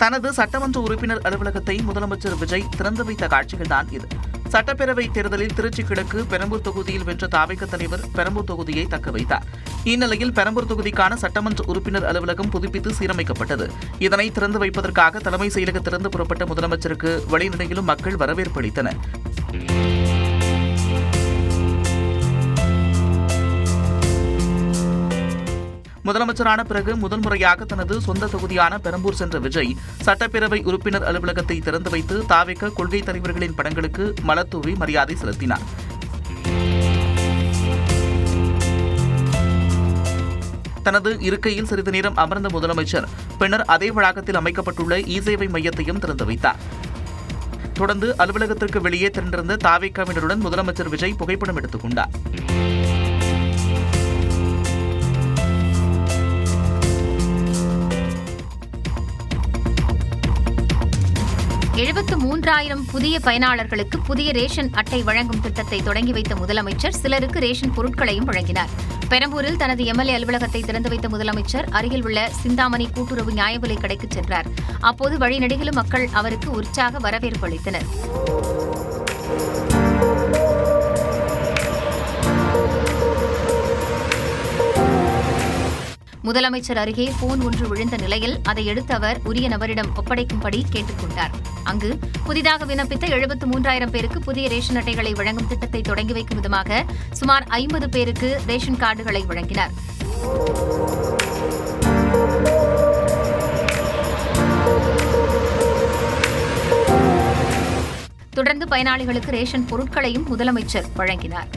தனது சட்டமன்ற உறுப்பினர் அலுவலகத்தை முதலமைச்சர் விஜய் திறந்து வைத்த காட்சிகள்தான் இது. சட்டப்பேரவை தேர்தலில் திருச்சி கிழக்கு பெரம்பூர் தொகுதியில் வென்ற தாவேக தலைவர் பெரம்பூர் தொகுதியை தக்க வைத்தார். இந்நிலையில் பெரம்பூர் தொகுதிக்கான சட்டமன்ற உறுப்பினர் அலுவலகம் புதுப்பித்து சீரமைக்கப்பட்டது. இதனை திறந்து வைப்பதற்காக தலைமை செயலகத்திலிருந்து புறப்பட்ட முதலமைச்சருக்கு வழிநடையிலும் மக்கள் வரவேற்பு அளித்தனர். முதலமைச்சரான பிறகு முதல் முறையாக தனது சொந்த தொகுதியான பெரம்பூர் சென்ற விஜய் சட்டப்பேரவை உறுப்பினர் அலுவலகத்தை திறந்து வைத்து தாவேக கொள்கை தலைவர்களின் படங்களுக்கு மலர்தூவி மரியாதை செலுத்தினார். தனது இருக்கையில் சிறிது நேரம் அமர்ந்த முதலமைச்சர் பின்னர் அதே வளாகத்தில் அமைக்கப்பட்டுள்ள இ-சேவை மையத்தையும் திறந்து வைத்தார். தொடர்ந்து அலுவலகத்திற்கு வெளியே திரண்டிருந்த தாவேகவினருடன் முதலமைச்சர் விஜய் புகைப்படம் எடுத்துக் கொண்டார். புதிய பயனாளர்களுக்கு புதிய ரேஷன் அட்டை வழங்கும் திட்டத்தை தொடங்கி வைத்த முதலமைச்சர் சிலருக்கு ரேஷன் பொருட்களையும் வழங்கினார். பெரம்பூரில் தனது எம்எல்ஏ அலுவலகத்தை திறந்து வைத்த முதலமைச்சர் அருகில் உள்ள சிந்தாமணி கூட்டுறவு நியாய விலை கடைக்கு சென்றார். அப்போது வழிநெடுகிலும் மக்கள் அவருக்கு உற்சாக வரவேற்பு அளித்தனர். முதலமைச்சர் அருகே போன் ஒன்று விழுந்த நிலையில் அதை எடுத்து அவர் உரிய நபரிடம் ஒப்படைக்கும்படி கேட்டுக் கொண்டார். அங்கு புதிதாக விண்ணப்பித்த 73,000 பேருக்கு புதிய ரேஷன் அட்டைகளை வழங்கும் திட்டத்தை தொடங்கி வைக்கும் விதமாக சுமார் 50 பேருக்கு ரேஷன் கார்டுகளை வழங்கினார். தொடர்ந்து பயனாளிகளுக்கு ரேஷன் பொருட்களையும் முதலமைச்சர் வழங்கினார்.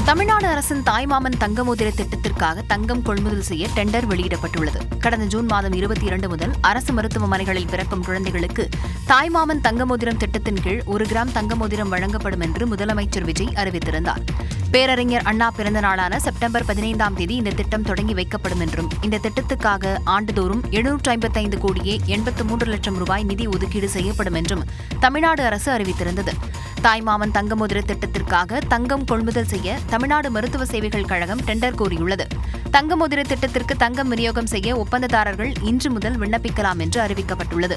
தமிழ்நாடு அரசின் தாய்மாமன் தங்க மோதிர திட்டத்திற்காக தங்கம் கொள்முதல் செய்ய டெண்டர் வெளியிடப்பட்டுள்ளது. கடந்த ஜூன் மாதம் 22 முதல் அரசு மருத்துவமனைகளில் பிறக்கும் குழந்தைகளுக்கு தாய்மாமன் தங்க மோதிரம் திட்டத்தின் கீழ் 1 கிராம் தங்க மோதிரம் வழங்கப்படும் என்று முதலமைச்சர் விஜய் அறிவித்திருந்தார். பேரறிஞர் அண்ணா பிறந்த நாளான செப்டம்பர் 15ஆம் தேதி இந்த திட்டம் தொடங்கி வைக்கப்படும் என்றும் இந்த திட்டத்துக்காக ஆண்டுதோறும் 755 கோடியே 83 லட்சம் ரூபாய் நிதி ஒதுக்கீடு செய்யப்படும் என்றும் தமிழ்நாடு அரசு அறிவித்திருந்தது. தாய்மாமன் தங்க மோதிர திட்டத்திற்காக தங்கம் கொள்முதல் செய்ய தமிழ்நாடு மருத்துவ சேவைகள் கழகம் டெண்டர் கோரியுள்ளது. தங்க மோதிர திட்டத்திற்கு தங்கம் விநியோகம் செய்ய ஒப்பந்ததாரர்கள் இன்று முதல் விண்ணப்பிக்கலாம் என்று அறிவிக்கப்பட்டுள்ளது.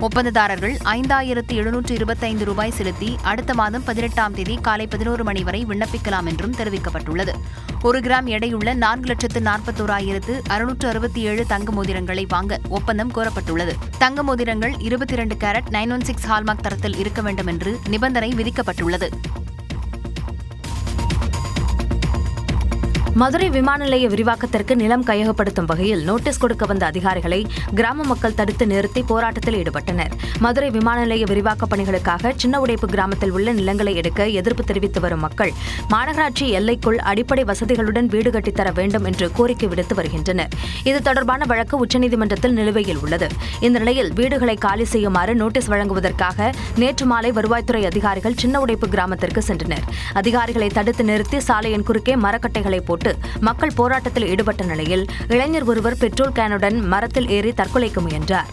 ஒப்பந்ததாரர்கள் 5,725 ரூபாய் செலுத்தி அடுத்த மாதம் 18ஆம் தேதி காலை 11 மணி வரை விண்ணப்பிக்கலாம் என்றும் தெரிவிக்கப்பட்டுள்ளது. 1 கிராம் எடையுள்ள 4,41,667 தங்க மோதிரங்களை வாங்க ஒப்பந்தம் கோரப்பட்டுள்ளது. தங்க மோதிரங்கள் 22 கேரட் 916 ஹால்மார்க் தரத்தில் இருக்க வேண்டும் என்று நிபந்தனை விதிக்கப்பட்டுள்ளது. மதுரை விமான நிலைய விரிவாக்கத்திற்கு நிலம் கையகப்படுத்தும் வகையில் நோட்டீஸ் கொடுக்க வந்த அதிகாரிகளை கிராம மக்கள் தடுத்து நிறுத்தி போராட்டத்தில் ஈடுபட்டனர். மதுரை விமான நிலைய விரிவாக்கப் பணிகளுக்காக சின்ன உடைப்பு கிராமத்தில் உள்ள நிலங்களை எடுக்க எதிர்ப்பு தெரிவித்து வரும் மக்கள் மாநகராட்சி எல்லைக்குள் அடிப்படை வசதிகளுடன் வீடு கட்டித்தர வேண்டும் என்று கோரிக்கை விடுத்து வருகின்றனர். இது தொடர்பான வழக்கு உச்சநீதிமன்றத்தில் நிலுவையில் உள்ளது. இந்த நிலையில் வீடுகளை காலி செய்யுமாறு நோட்டீஸ் வழங்குவதற்காக நேற்று மாலை வருவாய்த்துறை அதிகாரிகள் சின்ன உடைப்பு கிராமத்திற்கு சென்றனர். அதிகாரிகளை தடுத்து நிறுத்தி சாலையின் குறுக்கே மரக்கட்டைகளை போட்டு மக்கள் போராட்டத்தில் ஈடுபட்ட நிலையில் இளைஞர் ஒருவர் பெட்ரோல் கேனுடன் மரத்தில் ஏறி தற்கொலைக்கு முயன்றார்.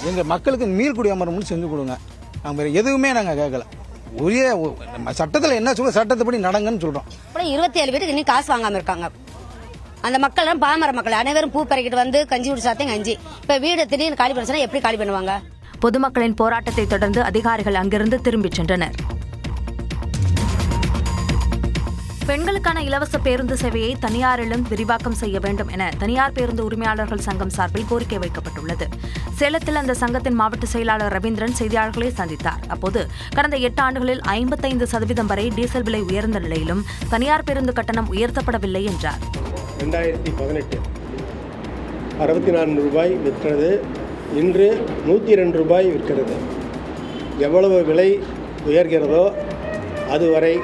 எங்க மக்களுக்கு மீள்குடியமரம் செஞ்சு கொடுங்க. நாங்கள் எதுவுமே நாங்கள் கேட்கல. உரிய சட்டத்தில் என்ன சொல்ல சட்டத்தைப்படி நடங்கன்னு சொல்றோம். 27 பேருக்கு இன்னும் காசு வாங்காம இருக்காங்க. அந்த மக்கள் பாமர மக்கள் அனைவரும் பூ பறிக்கிட்டு வந்து கஞ்சி குடி சாத்தேன் கஞ்சி. இப்ப வீடு திடீர்னு காலி பண்ண சொன்னா எப்படி காலி பண்ணுவாங்க? பொதுமக்களின் போராட்டத்தை தொடர்ந்து அதிகாரிகள் அங்கிருந்து திரும்பிச் சென்றனர். பெண்களுக்கான இலவச பேருந்து சேவையை தனியாரிலும் விரிவாக்கம் செய்ய வேண்டும் என தனியார் பேருந்து உரிமையாளர்கள் சங்கம் சார்பில் கோரிக்கை வைக்கப்பட்டுள்ளது. சேலத்தில் அந்த சங்கத்தின் மாவட்ட செயலாளர் ரவீந்திரன் செய்தியாளர்களை சந்தித்தார். அப்போது கடந்த 8 ஆண்டுகளில் 55% வரை டீசல் விலை உயர்ந்த நிலையிலும் தனியார் பேருந்து கட்டணம் உயர்த்தப்படவில்லை என்றார். 2018 64 ரூபாய் விற்றது, இன்று 102 ரூபாய் விற்கிறது. எவ்வளவு விலை உயர்கிறதோ அதுவரை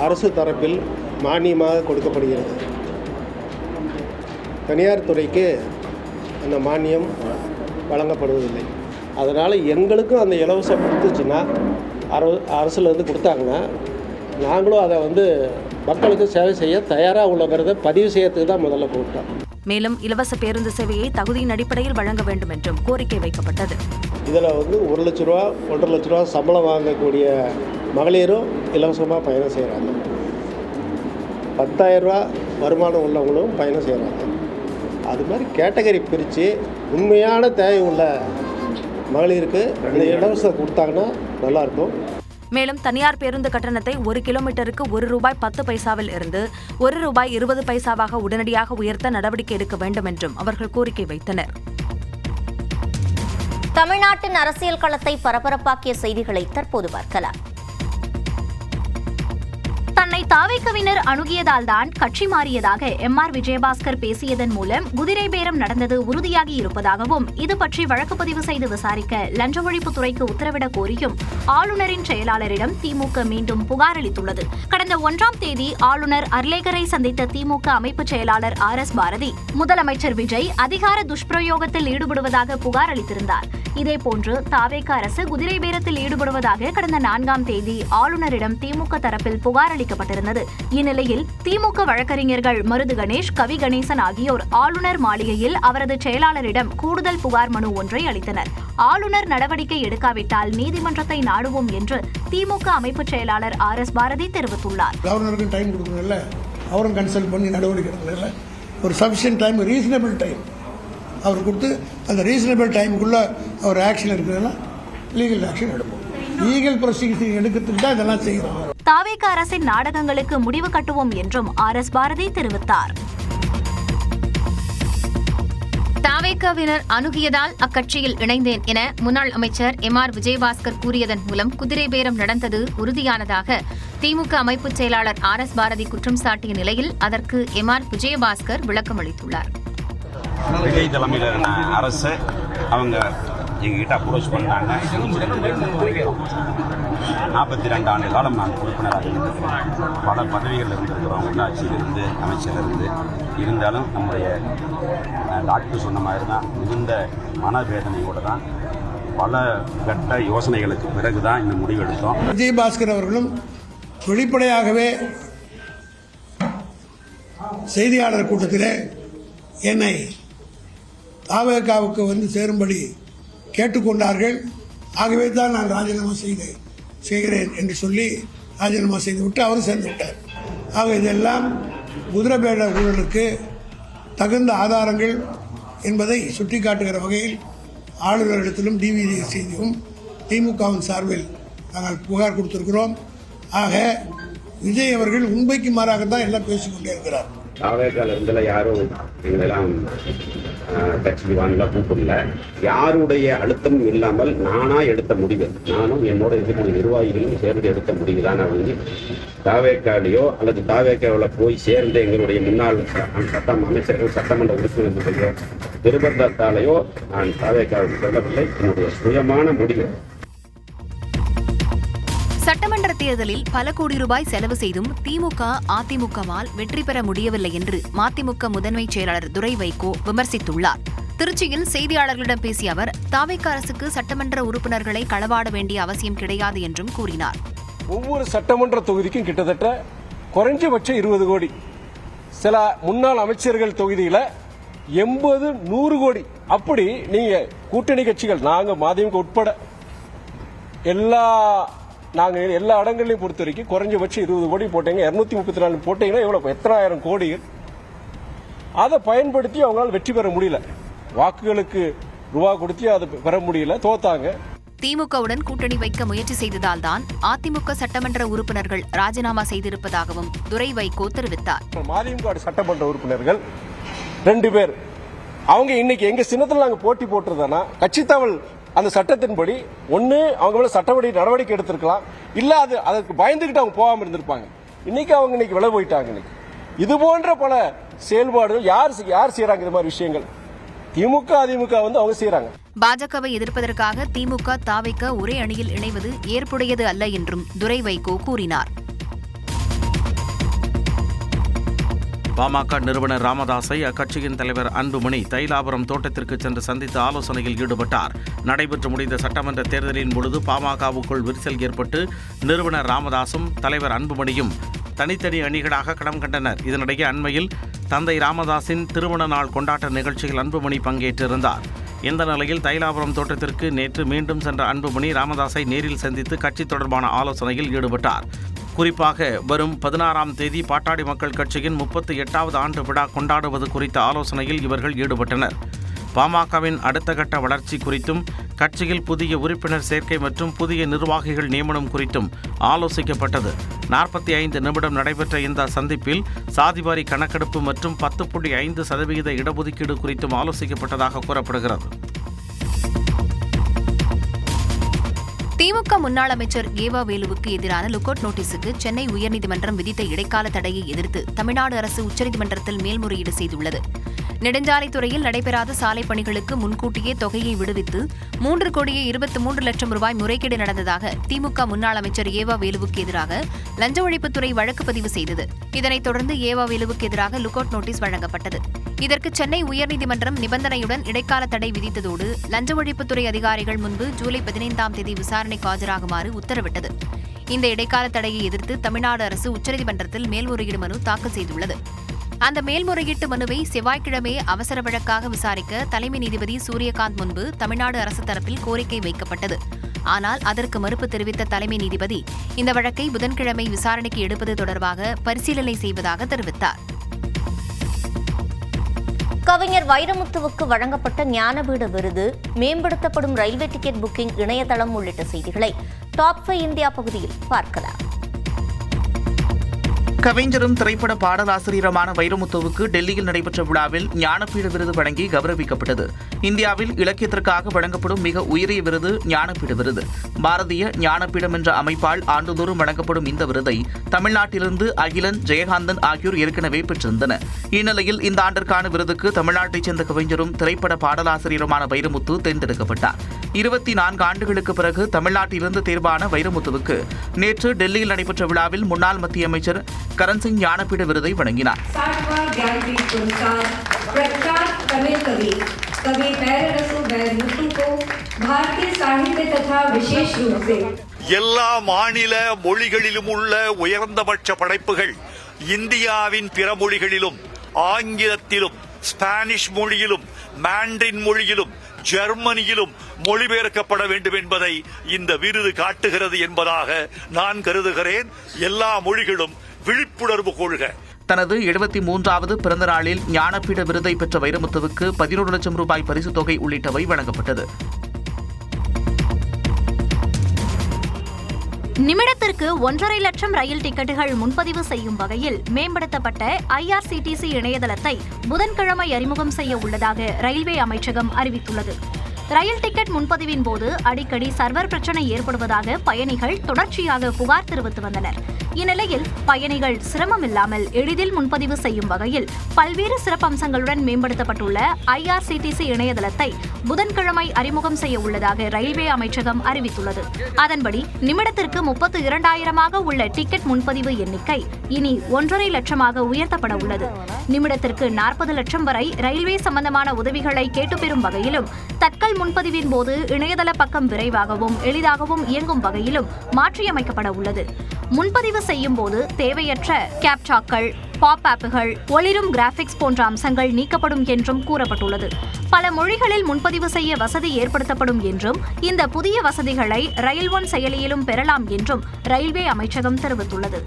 அரசு தரப்பில் மானியமாக கொடுக்கப்படுகிறது. தனியார் துறைக்கு அந்த மானியம் வழங்கப்படுவதில்லை. அதனால் எங்களுக்கும் அந்த இலவசம் கொடுத்துச்சுன்னா அரசுலேருந்து கொடுத்தாங்கன்னா நாங்களும் அதை வந்து மக்களுக்கு சேவை செய்ய தயாராக உள்ளங்கிறத பதிவு செய்யறதுக்கு தான் முதல்ல கூப்பிட்டோம். மேலும் இலவச பேருந்து சேவையை தகுதியின் அடிப்படையில் வழங்க வேண்டும் என்றும் கோரிக்கை வைக்கப்பட்டது. இதில் வந்து 1 லட்ச ரூபா 1.5 லட்ச ரூபா சம்பளம் வாங்கக்கூடிய மகளிரும் இலவசமாக பயணம் செய்கிறாங்க. 10,000 ரூபா வருமானம் உள்ளவங்களும் பயணம் செய்கிறாங்க. அது மாதிரி கேட்டகரி பிரித்து உண்மையான தேவை உள்ள மகளிருக்கு இந்த இலவசம் கொடுத்தாங்கன்னா நல்லாயிருக்கும். மேலும் தனியார் பேருந்து கட்டணத்தை 1 கிலோமீட்டருக்கு ₹1.10 இருந்து ₹1.20 உடனடியாக உயர்த்த நடவடிக்கை எடுக்க வேண்டும் என்றும் அவர்கள் கோரிக்கை வைத்தனர். தமிழ்நாட்டின் அரசியல் களத்தை பரபரப்பாக்கிய செய்திகளை தற்போது பார்க்கலாம். தன்னை தாவேக்கவினர் அணுகியதால் தான் கட்சி மாறியதாக MR விஜயபாஸ்கர் பேசியதன் மூலம் குதிரை பேரம் நடந்தது உறுதியாகி இருப்பதாகவும் இது பற்றி வழக்கு பதிவு செய்து விசாரிக்க லஞ்ச ஒழிப்புத்துறைக்கு உத்தரவிடக் கோரியும் ஆளுநரின் செயலாளரிடம் திமுக மீண்டும் புகார் அளித்துள்ளது. கடந்த 1ஆம் தேதி ஆளுநர் அர்லேகரை சந்தித்த திமுக அமைப்பு செயலாளர் RS பாரதி முதலமைச்சர் விஜய் அதிகார துஷ்பிரயோகத்தில் ஈடுபடுவதாக புகார் அளித்திருந்தார். இதேபோன்று தாவேக அரசு குதிரை பேரத்தில் ஈடுபடுவதாக கடந்த 4ஆம் தேதி ஆளுநரிடம் திமுக தரப்பில் புகார் அளிக்கப்பட்டிருந்தது. இந்நிலையில் திமுக வழக்கறிஞர்கள் மருது கணேஷ், கவி கணேசன் ஆகியோர் ஆளுநர் மாளிகையில் அவரது செயலாளரிடம் கூடுதல் புகார் மனு ஒன்றை அளித்தனர். ஆளுநர் நடவடிக்கை எடுக்காவிட்டால் நீதிமன்றத்தை நாடுவோம் என்று திமுக அமைப்பு செயலாளர் RS பாரதி தெரிவித்துள்ளார். கவர்னருக்கு டைம் கொடுக்கணும்ல, அவரும் கன்சல்ட் பண்ணி நடவடிக்கை எடுக்கல. ஒரு சஃபிஷியன்ட் டைம், ரீசனபிள் டைம் அவர் கொடுத்து அந்த ரீசனபிள் டைமுக்குள்ள அவர் ஆக்ஷன் எடுக்கிறதுனா லீகல் ஆக்ஷன் எடுப்போம். லீகல் ப்ரொசீஜர் எடுக்கிறதுக்கு தான் இதெல்லாம் செய்கிறோம். தாவேக அரசின் நாடகங்களுக்கு முடிவு கட்டுவோம் என்றும் RS பாரதி தெரிவித்தார். தாவேகவினர் அணுகியதால் அக்கட்சியில் இணைந்தேன் என முன்னாள் அமைச்சர் MR விஜயபாஸ்கர் கூறியதன் மூலம் குதிரை பேரம் நடந்தது உறுதியானதாக திமுக அமைப்பு செயலாளர் RS பாரதி குற்றம் சாட்டிய நிலையில் அதற்கு MR விஜயபாஸ்கர் விளக்கம் அளித்துள்ளார். விஜய் தலைமையிலான அரசு அவங்க எங்ககிட்ட அப்ரோச் பண்ணாங்க. 42 ஆண்டு காலம் நான் உறுப்பினராக இருந்திருக்கிறேன். பல பதவிகள் இருந்திருக்கிறோம், உள்ளாட்சியிலிருந்து அமைச்சரிலிருந்து. இருந்தாலும் நம்முடைய டாக்டர் சொன்ன மாதிரி தான் மிகுந்த மனவேதனையோடு தான் பல கட்ட யோசனைகளுக்கு பிறகு தான் இந்த முடிவு எடுத்தோம். விஜயபாஸ்கர் அவர்களும் வெளிப்படையாகவே செய்தியாளர் கூட்டத்தில் என்னை தாவேகாவுக்கு வந்து சேரும்படி கேட்டுக்கொண்டார்கள். ஆகவே தான் நான் ராஜினாமா செய்கிறேன் என்று சொல்லி ராஜினாமா செய்துவிட்டு அவரும் சேர்ந்து விட்டார். ஆக இதெல்லாம் குதிரைபேட ஊழலுக்கு தகுந்த ஆதாரங்கள் என்பதை சுட்டிக்காட்டுகிற வகையில் ஆளுநரிடத்திலும் டிவிடி செய்தியும் திமுகவின் சார்பில் நாங்கள் புகார் கொடுத்திருக்கிறோம். ஆக விஜய் அவர்கள் உண்மைக்கு மாறாகத்தான் எல்லாம் பேசிக்கொண்டே இருக்கிறார். தாவேகால இருந்துல யாரும் எங்களெல்லாம் கட்சிக்கு வாங்கலாம் கூப்பிடல. யாருடைய அழுத்தம் இல்லாமல் நானா எடுத்த முடிவு, நானும் என்னோட இருக்கிற நிர்வாகிகளும் சேர்ந்து எடுத்த முடிவு தான். அவங்க தாவேகாலையோ அல்லது தாவேகாவில் போய் சேர்ந்து எங்களுடைய முன்னாள் அமைச்சர்கள் சட்டமன்ற உறுப்பினர்களுடைய நிர்பந்தத்தாலேயோ நான் தாவேகாவுக்கு சொல்லவில்லை. என்னுடைய சுயமான முடிவு. சட்டமன்ற தேர்தலில் பல கோடி ரூபாய் செலவு செய்தும் திமுக அதிமுகவால் வெற்றி பெற முடியவில்லை என்று மதிமுக முதன்மை செயலாளர் துரை வைகோ விமர்சித்துள்ளார். திருச்சியில் செய்தியாளர்களிடம் பேசிய அவர் தாவேக அரசுக்கு சட்டமன்ற உறுப்பினர்களை களவாட வேண்டிய அவசியம் கிடையாது என்றும் கூறினார். ஒவ்வொரு சட்டமன்ற தொகுதிக்கும் கிட்டத்தட்ட குறைஞ்சபட்சம் 20 கோடி, சில முன்னாள் அமைச்சர்கள் தொகுதியில் 80-100 கோடி. அப்படி நீங்க கூட்டணி கட்சிகள் நாங்க மதிமுக உட்பட நாங்கள் எல்லா இடங்களையும் பொறுத்த வரைக்கும் குறைஞ்சபட்சம் 20 கோடி போட்டீங்க. 234 போட்டீங்கன்னா எவ்வளவு, எத்தனை ஆயிரம் கோடிகள். அதை பயன்படுத்தி அவங்களால வெற்றி பெற முடியல. வாக்குகளுக்கு ரூபா கொடுத்து அதை பெற முடியல, தோத்தாங்க. திமுகவுடன் கூட்டணி வைக்க முயற்சி செய்ததால் தான் அதிமுக சட்டமன்ற உறுப்பினர்கள் ராஜினாமா செய்திருப்பதாகவும் துரை வைகோ தெரிவித்தார். மதிமுக சட்டமன்ற உறுப்பினர்கள் 2 பேர் அவங்க இன்னைக்கு எங்க சின்னத்தில் நாங்கள் போட்டி போட்டிருந்தோம்னா கட்சித்தவள் அந்த சட்டத்தின்படி ஒன்று அவங்க மேல சட்டப்படி நடவடிக்கை எடுத்திருக்கலாம், இல்ல அதற்கு பயந்துகிட்டு அவங்க போகாம இருந்திருப்பாங்க. அவங்க இன்னைக்கு விலை போயிட்டாங்க. இன்னைக்கு இது போன்ற பல செயல்பாடுகள் யார் செய்யறாங்க? இது மாதிரி விஷயங்கள் திமுக அதிமுக வந்து அவங்க செய்யறாங்க. பாஜகவை எதிர்ப்பதற்காக திமுக தாவேக ஒரே அணியில் இணைவது ஏற்புடையது அல்ல என்றும் துரை வைகோ கூறினார். பாமக நிறுவனர் ராமதாஸை அக்கட்சியின் தலைவர் அன்புமணி தைலாபுரம் தோட்டத்திற்கு சென்று சந்தித்து ஆலோசனையில் ஈடுபட்டார். நடைபெற்று முடிந்த சட்டமன்ற தேர்தலின் பொழுது பாமகவுக்குள் விரிசல் ஏற்பட்டு நிறுவனர் ராமதாசும் தலைவர் அன்புமணியும் தனித்தனி அணிகளாக களம் கண்டனர். இதனிடையே அண்மையில் தந்தை ராமதாஸின் திருமண நாள் கொண்டாட்ட நிகழ்ச்சியில் அன்புமணி பங்கேற்றிருந்தார். இந்த நிலையில் தைலாபுரம் தோட்டத்திற்கு நேற்று மீண்டும் சென்ற அன்புமணி ராமதாஸை நேரில் சந்தித்து கட்சி தொடர்பான ஆலோசனையில் ஈடுபட்டார். குறிப்பாக வரும் 16ஆம் தேதி பாட்டாளி மக்கள் கட்சியின் 38வது ஆண்டு விழா கொண்டாடுவது குறித்த ஆலோசனையில் இவர்கள் ஈடுபட்டனர். பாமகவின் அடுத்த கட்ட வளர்ச்சி குறித்தும் கட்சியில் புதிய உறுப்பினர் சேர்க்கை மற்றும் புதிய நிர்வாகிகள் நியமனம் குறித்தும் ஆலோசிக்கப்பட்டது. 45 நிமிடம் நடைபெற்ற இந்த சந்திப்பில் சாதிவாரி கணக்கெடுப்பு மற்றும் 10.5% இடஒதுக்கீடு குறித்தும் ஆலோசிக்கப்பட்டதாக கூறப்படுகிறது. திமுக முன்னாள் அமைச்சர் ஏவா வேலுவுக்கு எதிரான லுக்கவுட் நோட்டீஸுக்கு சென்னை உயர்நீதிமன்றம் விதித்த இடைக்கால தடையை எதிர்த்து தமிழ்நாடு அரசு உச்சநீதிமன்றத்தில் மேல்முறையீடு செய்துள்ளது. நெடுஞ்சாலைத்துறையில் நடைபெறாத சாலை பணிகளுக்கு முன்கூட்டியே தொகையை விடுவித்து 3,23,00,000 ரூபாய் முறைகேடு நடந்ததாக திமுக முன்னாள் அமைச்சர் ஏவா வேலுவுக்கு எதிராக லஞ்ச ஒழிப்புத்துறை வழக்கு பதிவு செய்தது. இதனைத் தொடர்ந்து ஏவா வேலுவுக்கு எதிராக லுக்கவுட் நோட்டீஸ் வழங்கப்பட்டது. இதற்கு சென்னை உயர்நீதிமன்றம் நிபந்தனையுடன் இடைக்கால தடை விதித்ததோடு லஞ்ச ஒழிப்புத்துறை அதிகாரிகள் முன்பு ஜூலை 15ஆம் தேதி விசாரணைக்கு ஆஜராகுமாறு உத்தரவிட்டது. இந்த இடைக்கால தடையை எதிர்த்து தமிழ்நாடு அரசு உச்சநீதிமன்றத்தில் மேல்முறையீடு மனு தாக்கல் செய்துள்ளது. அந்த மேல்முறையீட்டு மனுவை செவ்வாய்க்கிழமை அவசர வழக்காக விசாரிக்க தலைமை நீதிபதி சூரியகாந்த் முன்பு தமிழ்நாடு அரசு தரப்பில் கோரிக்கை வைக்கப்பட்டது. ஆனால் அதற்கு மறுப்பு தெரிவித்த தலைமை நீதிபதி இந்த வழக்கை புதன்கிழமை விசாரணைக்கு எடுப்பது தொடர்பாக பரிசீலனை செய்வதாக தெரிவித்தார். கவிஞர் வைரமுத்துவுக்கு வழங்கப்பட்ட ஞானபீட விருது, மேம்படுத்தப்படும் ரயில்வே டிக்கெட் புக்கிங் இணையதளம் உள்ளிட்ட செய்திகளை டாப் 5 இந்தியா பகுதியில் பார்க்கலாம். கவிஞரும் திரைப்பட பாடலாசிரியருமான வைரமுத்துவுக்கு டெல்லியில் நடைபெற்ற விழாவில் ஞானபீட விருது வழங்கி கௌரவிக்கப்பட்டது. இந்தியாவில் இலக்கியத்திற்காக வழங்கப்படும் மிக உயரிய விருது ஞானபீட விருது. பாரதிய ஞானபீடம் என்ற அமைப்பால் ஆண்டுதோறும் வழங்கப்படும் இந்த விருதை தமிழ்நாட்டிலிருந்து அகிலன், ஜெயகாந்தன் ஆகியோர் ஏற்கனவே பெற்றிருந்தனர். இந்நிலையில் இந்த ஆண்டிற்கான விருதுக்கு தமிழ்நாட்டைச் சேர்ந்த கவிஞரும் திரைப்பட பாடலாசிரியருமான வைரமுத்து தேர்ந்தெடுக்கப்பட்டார். 24 ஆண்டுகளுக்கு பிறகு தமிழ்நாட்டிலிருந்து தேர்வான வைரமுத்துவுக்கு நேற்று டெல்லியில் நடைபெற்ற விழாவில் முன்னாள் மத்திய அமைச்சர் கரன்சிங் ஞானபீட விருதை வழங்கினார். எல்லா மாநில மொழிகளிலும் உள்ள உயர்ந்தபட்ச படைப்புகள் இந்தியாவின் பிற மொழிகளிலும் ஆங்கிலத்திலும் ஸ்பானிஷ் மொழியிலும் மாண்ட்ரின் மொழியிலும் ஜெர்மனியிலும் மொழிபெயர்க்கப்பட வேண்டும் என்பதை இந்த விருது காட்டுகிறது என்பதாக நான் கருதுகிறேன். எல்லா மொழிகளும் விழிப்புணர்வு கொள்க. தனது 73வது பிறந்த நாளில் ஞானபீட விருதை பெற்ற வைரமுத்துவுக்கு 11 லட்சம் ரூபாய் பரிசுத் தொகை உள்ளிட்டவை வழங்கப்பட்டது. நிமிடத்திற்கு 1.5 லட்சம் ரயில் டிக்கெட்டுகள் முன்பதிவு செய்யும் வகையில் மேம்படுத்தப்பட்ட IRCTC இணையதளத்தை புதன்கிழமை அறிமுகம் செய்ய உள்ளதாக ரயில்வே அமைச்சகம் அறிவித்துள்ளது. ரயில் டிக்கெட் முன்பதிவின் போது அடிக்கடி சர்வர் பிரச்சினை ஏற்படுவதாக பயணிகள் தொடர்ச்சியாக புகார் தெரிவித்து வந்தனர். இந்நிலையில் பயணிகள் சிரமமில்லாமல் எளிதில் முன்பதிவு செய்யும் வகையில் பல்வேறு சிறப்பம்சங்களுடன் மேம்படுத்தப்பட்டுள்ள IRCTC இணையதளத்தை புதன்கிழமை அறிமுகம் செய்ய உள்ளதாக ரயில்வே அமைச்சகம் அறிவித்துள்ளது. அதன்படி நிமிடத்திற்கு 32,000 உள்ள டிக்கெட் முன்பதிவு எண்ணிக்கை இனி 1.5 லட்சமாக உயர்த்தப்பட உள்ளது. நிமிடத்திற்கு 40 லட்சம் வரை ரயில்வே சம்பந்தமான உதவிகளை கேட்டுப்பெறும் வகையிலும் தட்கல் முன்பதிவின் போது இணையதள பக்கம் விரைவாகவும் எளிதாகவும் இயங்கும் வகையிலும் மாற்றியமைக்கப்பட உள்ளது. முன்பதிவு செய்யும் போது தேவையற்ற கேப்சாக்கள், பாப் ஆப்புகள், ஒளிரும் கிராபிக்ஸ் போன்ற அம்சங்கள் நீக்கப்படும் என்றும் கூறப்பட்டுள்ளது. பல மொழிகளில் முன்பதிவு செய்ய வசதி ஏற்படுத்தப்படும் என்றும் இந்த புதிய வசதிகளை ரயில் ஒன் செயலியிலும் பெறலாம் என்றும் ரயில்வே அமைச்சகம் தெரிவித்துள்ளது.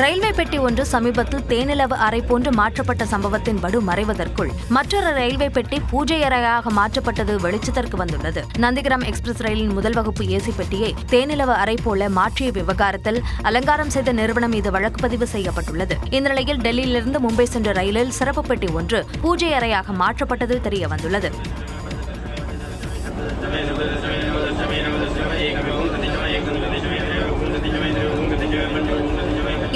ரயில்வே பெட்டி ஒன்று சமீபத்தில் தேனிலவு அறை போன்று மாற்றப்பட்ட சம்பவத்தின் வடு மறைவதற்குள் மற்றொரு ரயில்வே பெட்டி பூஜை அறையாக மாற்றப்பட்டது வெளிச்சத்திற்கு வந்துள்ளது. நந்திகிராம் எக்ஸ்பிரஸ் ரயிலின் முதல் வகுப்பு ஏசி பெட்டியை தேனிலவு அறை போல மாற்றிய விவகாரத்தில் அலங்காரம் செய்த நிறுவனம் மீது வழக்கு பதிவு செய்யப்பட்டுள்ளது. இந்த நிலையில் டெல்லியிலிருந்து மும்பை சென்ற ரயிலில் சிறப்பு பெட்டி ஒன்று பூஜை அறையாக மாற்றப்பட்டது தெரிய வந்துள்ளது.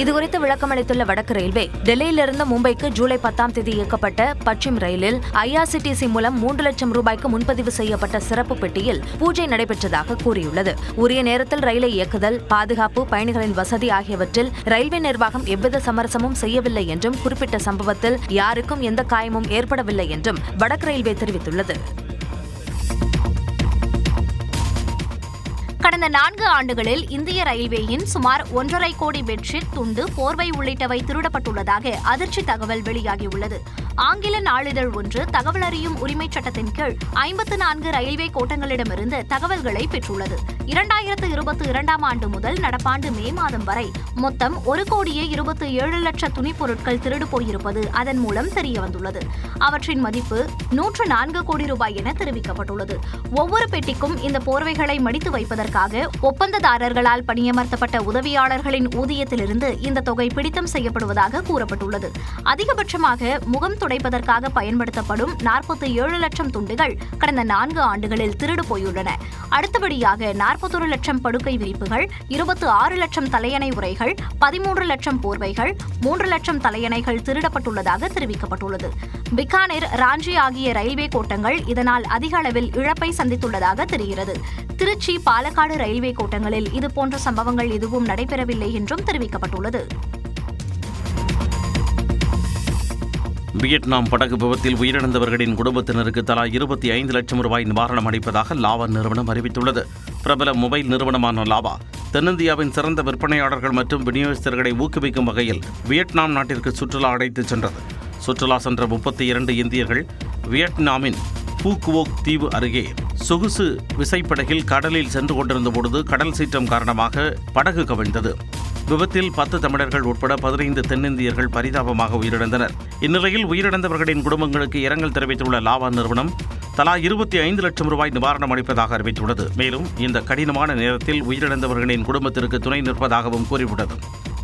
இதுகுறித்து விளக்கமளித்துள்ள வடக்கு ரயில்வே, டெல்லியிலிருந்து மும்பைக்கு ஜூலை 10ஆம் தேதி இயக்கப்பட்ட பச்சிம் ரயிலில் IRCTC மூலம் 3 லட்சம் ரூபாய்க்கு முன்பதிவு செய்யப்பட்ட சிறப்பு பெட்டியில் பூஜை நடைபெற்றதாக கூறியுள்ளது. உரிய நேரத்தில் ரயிலை இயக்குதல், பாதுகாப்பு, பயணிகளின் வசதி ஆகியவற்றில் ரயில்வே நிர்வாகம் எவ்வித சமரசமும் செய்யவில்லை என்றும், குறிப்பிட்ட சம்பவத்தில் யாருக்கும் எந்த காயமும் ஏற்படவில்லை என்றும் வடக்கு ரயில்வே தெரிவித்துள்ளது. கடந்த 4 ஆண்டுகளில் இந்திய ரயில்வேயின் சுமார் 1.5 கோடி பெட்ஷீட், துண்டு, போர்வை உள்ளிட்டவை திருடப்பட்டுள்ளதாக அதிர்ச்சி தகவல் வெளியாகியுள்ளது. ஆங்கில நாளிதழ் ஒன்று தகவல் அறியும் உரிமைச் சட்டத்தின் கீழ் 54 ரயில்வே கோட்டங்களிடமிருந்து தகவல்களை பெற்றுள்ளது. 2022ஆம் ஆண்டு முதல் நடப்பாண்டு மே மாதம் வரை மொத்தம் 1,27 லட்சம் துணிப்பொருட்கள் திருடு போயிருப்பது அதன் மூலம் தெரியவந்துள்ளது. அவற்றின் மதிப்பு 104 கோடி ரூபாய் என தெரிவிக்கப்பட்டுள்ளது. ஒவ்வொரு பெட்டிக்கும் இந்த போர்வைகளை மடித்து வைப்பதற்காக ஒப்பந்ததாரர்களால் பணியமர்த்தப்பட்ட உதவியாளர்களின் ஊதியத்திலிருந்து இந்த தொகை பிடித்தம் செய்யப்படுவதாக கூறப்பட்டுள்ளது. அதிகபட்சமாக முகம் துடைப்பதற்காக பயன்படுத்தப்படும் 47 லட்சம் துண்டுகள் கடந்த 4 ஆண்டுகளில் திருடு போயுள்ளன. அடுத்தபடியாக 41 லட்சம் படுக்கை விரிப்புகள், 26 லட்சம் தலையணை உரைகள், 13 லட்சம் போர்வைகள், 3 லட்சம் தலையணைகள் திருடப்பட்டுள்ளதாக தெரிவிக்கப்பட்டுள்ளது. பிகானேர், ராஞ்சி ஆகிய ரயில்வே கோட்டங்கள் இதனால் அதிக அளவில் இழப்பை சந்தித்துள்ளதாக தெரிகிறது. திருச்சி, பாலக்காடு ரயில்வே கோட்டங்களில் இதுபோன்ற சம்பவங்கள் எதுவும் நடைபெறவில்லை என்றும் தெரிவிக்கப்பட்டுள்ளது. வியட்நாம் படகு விபத்தில் உயிரிழந்தவர்களின் குடும்பத்தினருக்கு தலா 25 லட்சம் ரூபாய் நிவாரணம் அளிப்பதாக லாவா நிறுவனம் அறிவித்துள்ளது. பிரபல மொபைல் நிறுவனமான லாவா தென்னிந்தியாவின் சிறந்த விற்பனையாளர்கள் மற்றும் விநியோகஸ்தர்களை ஊக்குவிக்கும் வகையில் வியட்நாம் நாட்டிற்கு சுற்றுலா அழைத்துச் சென்றது. சுற்றுலா சென்ற 32 இந்தியர்கள் வியட்நாமின் பூக்குவோக் தீவு அருகே சொகுசு விசைப்படகில் கடலில் சென்று கொண்டிருந்த பொழுது கடல் சீற்றம் காரணமாக படகு கவிழ்ந்தது. விபத்தில் 10 தமிழர்கள் உட்பட 15 தென்னிந்தியர்கள் பரிதாபமாக உயிரிழந்தனர். இந்நிலையில் உயிரிழந்தவர்களின் குடும்பங்களுக்கு இரங்கல் தெரிவித்துள்ள லாவா நிறுவனம் தலா 25 லட்சம் ரூபாய் நிவாரணம் அளிப்பதாக அறிவித்துள்ளது. மேலும் இந்த கடினமான நேரத்தில் உயிரிழந்தவர்களின் குடும்பத்திற்கு துணை நிற்பதாகவும் கூறியுள்ளது.